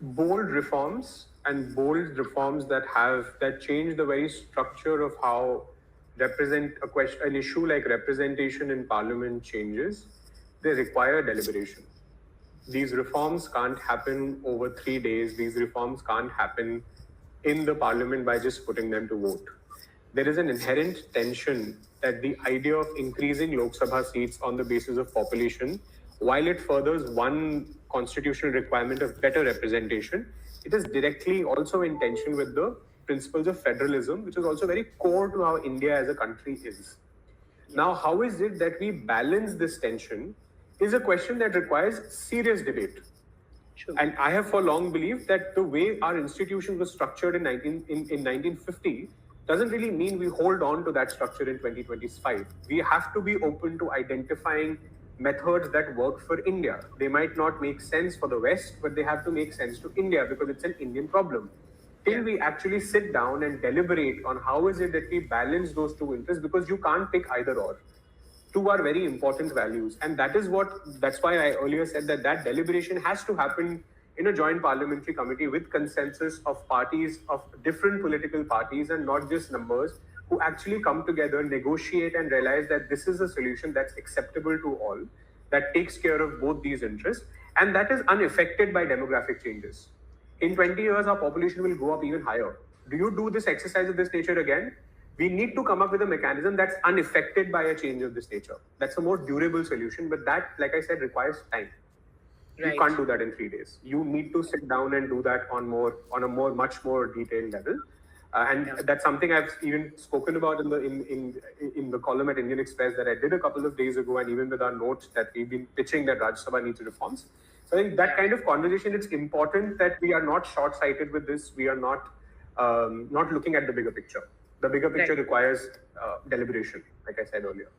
bold reforms and bold reforms that change the very structure of how an issue like representation in parliament changes, they require deliberation. These reforms can't happen over 3 days. These reforms can't happen in the parliament by just putting them to vote. There is an inherent tension that the idea of increasing Lok Sabha seats on the basis of population, while it furthers one constitutional requirement of better representation, it is directly also in tension with the principles of federalism, which is also very core to how India as a country is. Now, how is it that we balance this tension is a question that requires serious debate. Sure. And I have for long believed that the way our institution was structured in 1950 doesn't really mean we hold on to that structure in 2025. We have to be open to identifying methods that work for India. They might not make sense for the West, but they have to make sense to India because it's an Indian problem. Till we actually sit down and deliberate on how is it that we balance those two interests, because you can't pick either or. Two are very important values, and that's why I earlier said that deliberation has to happen in a joint parliamentary committee with consensus of parties of different political parties and not just numbers, who actually come together, negotiate, and realize that this is a solution that's acceptable to all, that takes care of both these interests, and that is unaffected by demographic changes. In 20 years, our population will go up even higher. Do you do this exercise of this nature again? We need to come up with a mechanism that's unaffected by a change of this nature. That's a more durable solution, but that, like I said, requires time. Right. You can't do that in 3 days. You need to sit down and do that on a much more detailed level. That's something I've even spoken about in the column at Indian Express that I did a couple of days ago, and even with our notes that we've been pitching that Rajya Sabha needs reforms. So I think that kind of conversation, it's important that we are not short-sighted with this. We are not looking at the bigger picture. The bigger picture requires deliberation, like I said earlier.